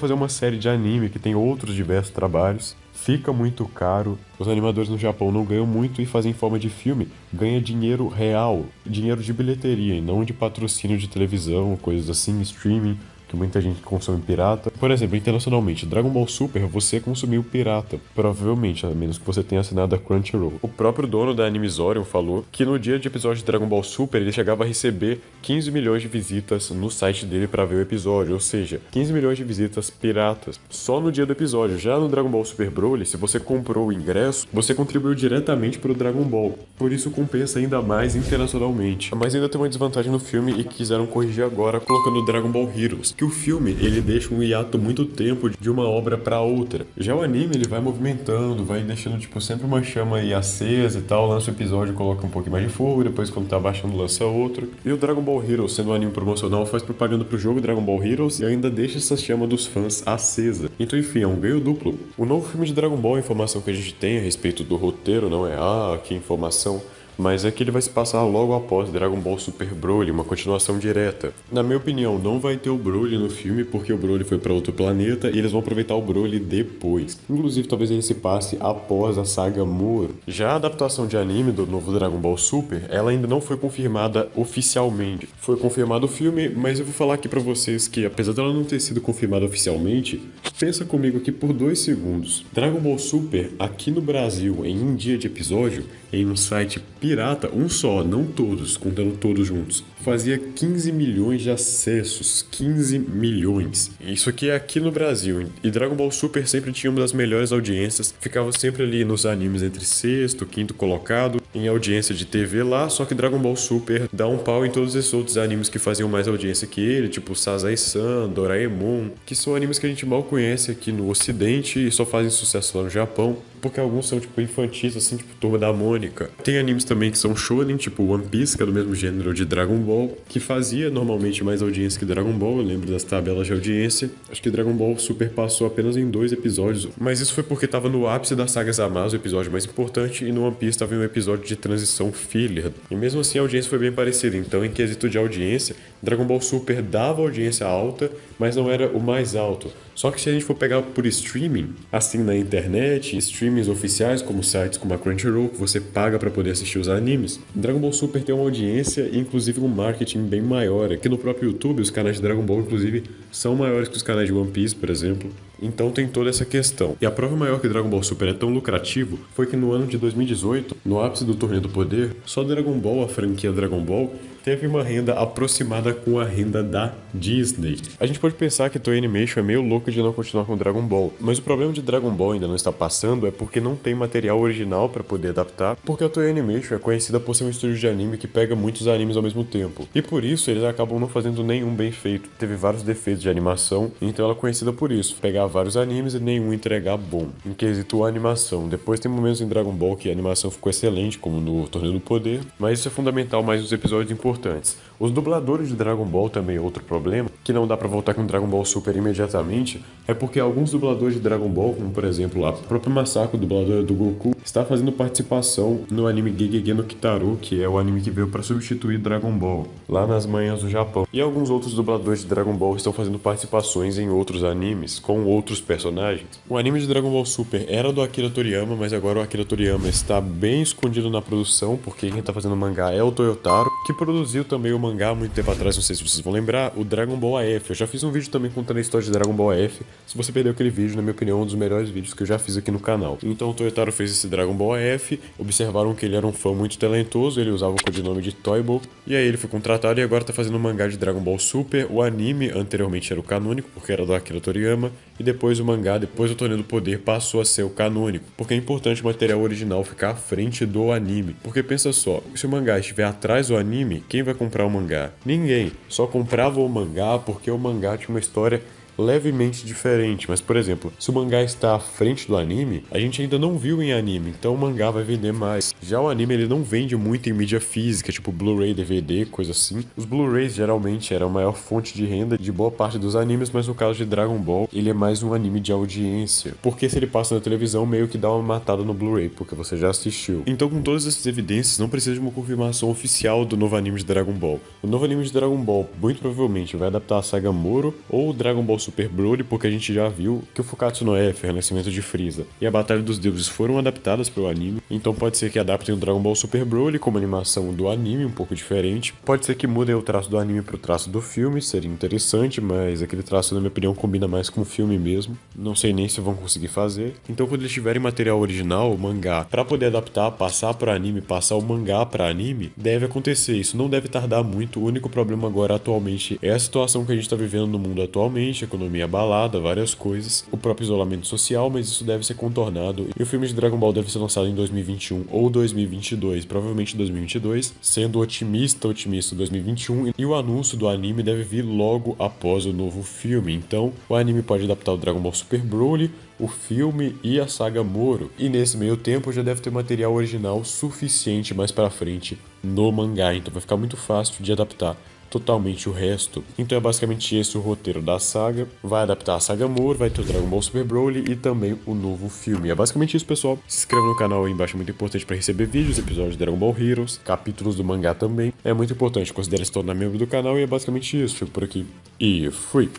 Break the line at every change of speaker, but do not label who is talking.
fazer uma série de anime que tem outros diversos trabalhos. Fica muito caro, os animadores no Japão não ganham muito e fazem em forma de filme, ganha dinheiro real, dinheiro de bilheteria e não de patrocínio de televisão, coisas assim, streaming, que muita gente consome pirata. Por exemplo, internacionalmente, Dragon Ball Super você consumiu pirata, provavelmente, a menos que você tenha assinado a Crunchyroll. O próprio dono da Animizorium falou que no dia de episódio de Dragon Ball Super ele chegava a receber 15 milhões de visitas no site dele para ver o episódio, ou seja, 15 milhões de visitas piratas só no dia do episódio. Já no Dragon Ball Super Broly, se você comprou o ingresso, você contribuiu diretamente para o Dragon Ball, por isso compensa ainda mais internacionalmente. Mas ainda tem uma desvantagem no filme e quiseram corrigir agora colocando Dragon Ball Heroes, que o filme ele deixa um hiato muito tempo de uma obra para outra. Já o anime ele vai movimentando, vai deixando tipo sempre uma chama aí acesa e tal, lança o episódio, coloca um pouquinho mais de fogo, depois quando tá baixando lança outro. E o Dragon Ball Heroes, sendo um anime promocional, faz propaganda pro jogo Dragon Ball Heroes e ainda deixa essa chama dos fãs acesa. Então enfim, é um ganho duplo. O novo filme de Dragon Ball, a informação que a gente tem a respeito do roteiro não é que informação, mas é que ele vai se passar logo após Dragon Ball Super Broly, uma continuação direta. Na minha opinião, não vai ter o Broly no filme, porque o Broly foi para outro planeta e eles vão aproveitar o Broly depois. Inclusive, talvez ele se passe após a saga Moro. Já a adaptação de anime do novo Dragon Ball Super, ela ainda não foi confirmada oficialmente. Foi confirmado o filme, mas eu vou falar aqui para vocês que, apesar dela não ter sido confirmada oficialmente, pensa comigo aqui por 2 segundos. Dragon Ball Super, aqui no Brasil, em um dia de episódio, em um site pirata, um só, não todos, contando todos juntos, fazia 15 milhões de acessos. 15 milhões. Isso aqui é aqui no Brasil. E Dragon Ball Super sempre tinha uma das melhores audiências, ficava sempre ali nos animes entre sexto, quinto colocado, em audiência de TV lá, só que Dragon Ball Super dá um pau em todos esses outros animes que faziam mais audiência que ele, tipo Sazae-san, Doraemon, que são animes que a gente mal conhece aqui no Ocidente e só fazem sucesso lá no Japão, porque alguns são tipo infantis, assim, tipo Turma da Mônica. Tem animes também que são shonen, tipo One Piece, que é do mesmo gênero de Dragon Ball, que fazia normalmente mais audiência que Dragon Ball, eu lembro das tabelas de audiência. Acho que Dragon Ball Super passou apenas em 2 episódios, mas isso foi porque tava no ápice da saga Zamasu, o episódio mais importante, e no One Piece tava em um episódio de transição filler. E mesmo assim a audiência foi bem parecida, então em quesito de audiência, Dragon Ball Super dava audiência alta, mas não era o mais alto. Só que se a gente for pegar por streaming, assim na internet, streamings oficiais como sites como a Crunchyroll, que você paga para poder assistir os animes, Dragon Ball Super tem uma audiência e inclusive um marketing bem maior. Aqui no próprio YouTube, os canais de Dragon Ball, inclusive, são maiores que os canais de One Piece, por exemplo. Então tem toda essa questão. E a prova maior que Dragon Ball Super é tão lucrativo foi que no ano de 2018, no ápice do Torneio do Poder, só Dragon Ball, a franquia Dragon Ball, teve uma renda aproximada com a renda da Disney. A gente pode pensar que Toei Animation é meio louco de não continuar com Dragon Ball, mas o problema de Dragon Ball ainda não está passando é porque não tem material original para poder adaptar, porque a Toei Animation é conhecida por ser um estúdio de anime que pega muitos animes ao mesmo tempo, e por isso eles acabam não fazendo nenhum bem feito. Teve vários defeitos de animação, então ela é conhecida por isso, pegar vários animes e nenhum entregar bom. Em quesito animação, depois tem momentos em Dragon Ball que a animação ficou excelente, como no Torneio do Poder, mas isso é fundamental mais nos episódios importantes. Os dubladores de Dragon Ball também é outro problema, que não dá pra voltar com Dragon Ball Super imediatamente, é porque alguns dubladores de Dragon Ball, como por exemplo a própria Masako, dubladora do Goku, está fazendo participação no anime Gegege no Kitaro, que é o anime que veio para substituir Dragon Ball, lá nas manhãs do Japão. E alguns outros dubladores de Dragon Ball estão fazendo participações em outros animes, com outros personagens. O anime de Dragon Ball Super era do Akira Toriyama, mas agora o Akira Toriyama está bem escondido na produção, porque quem está fazendo o mangá é o Toyotaro, que produziu também o mangá há muito tempo atrás, não sei se vocês vão lembrar, o Dragon Ball AF. Eu já fiz um vídeo também contando a história de Dragon Ball AF. Se você perdeu aquele vídeo, na minha opinião, é um dos melhores vídeos que eu já fiz aqui no canal. Então o Toyotaro fez esse Dragon Ball AF, observaram que ele era um fã muito talentoso, ele usava o codinome de Toybo, e aí ele foi contratado e agora tá fazendo um mangá de Dragon Ball Super. O anime anteriormente era o canônico, porque era do Akira Toriyama, e depois o mangá, depois do Torneio do Poder, passou a ser o canônico, porque é importante o material original ficar à frente do anime. Porque pensa só, se o mangá estiver atrás do anime, quem vai comprar o mangá? Ninguém. Só comprava o mangá porque o mangá tinha uma história levemente diferente, mas por exemplo, se o mangá está à frente do anime, a gente ainda não viu em anime, então o mangá vai vender mais. Já o anime ele não vende muito em mídia física, tipo Blu-ray, DVD, coisa assim. Os Blu-rays geralmente eram a maior fonte de renda de boa parte dos animes, mas no caso de Dragon Ball, ele é mais um anime de audiência, porque se ele passa na televisão, meio que dá uma matada no Blu-ray, porque você já assistiu. Então com todas essas evidências, não precisa de uma confirmação oficial do novo anime de Dragon Ball. O novo anime de Dragon Ball, muito provavelmente, vai adaptar a saga Moro ou o Dragon Ball Super Super Broly, porque a gente já viu que o Fukatsu no F, o Renascimento de Frieza, e a Batalha dos Deuses foram adaptadas para o anime, então pode ser que adaptem o Dragon Ball Super Broly como animação do anime, um pouco diferente. Pode ser que mudem o traço do anime pro traço do filme, seria interessante, mas aquele traço, na minha opinião, combina mais com o filme mesmo. Não sei nem se vão conseguir fazer. Então, quando eles tiverem material original, o mangá, para poder adaptar, passar para anime, passar o mangá para anime, deve acontecer. Isso não deve tardar muito. O único problema agora, atualmente, é a situação que a gente está vivendo no mundo atualmente, economia abalada, várias coisas, o próprio isolamento social, mas isso deve ser contornado. E o filme de Dragon Ball deve ser lançado em 2021 ou 2022, provavelmente 2022, sendo otimista 2021, e o anúncio do anime deve vir logo após o novo filme. Então, o anime pode adaptar o Dragon Ball Super Broly, o filme e a saga Moro. E nesse meio tempo já deve ter material original suficiente mais pra frente no mangá, então vai ficar muito fácil de adaptar totalmente o resto. Então é basicamente esse o roteiro da saga. Vai adaptar a saga Moro, vai ter o Dragon Ball Super Broly e também o novo filme. É basicamente isso, pessoal. Se inscreva no canal aí embaixo, é muito importante para receber vídeos, episódios de Dragon Ball Heroes, capítulos do mangá também. É muito importante, considere se tornar membro do canal e é basicamente isso. Fico por aqui e fui!